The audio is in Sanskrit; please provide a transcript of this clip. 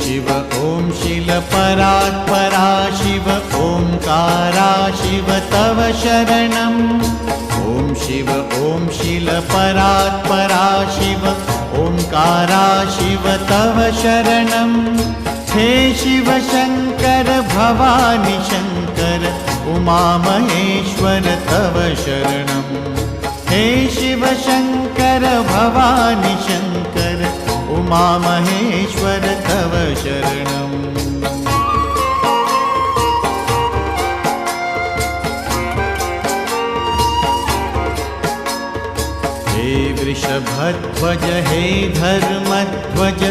शिव ॐ शीलपरात्परा शिव ओंकारा शिव तव शरणम्। ॐ शिव ॐ शीलपरात्परा शिव ओंकारा शिव तव शरणम्। हे शिव शंकर भवानी शंकर उमा महेश्वर तव शरणम्। हे शिव शंकर भवानी शंकर उमा महेश्वर तव शरणम्। हे वृषभध्वज हे धर्मध्वज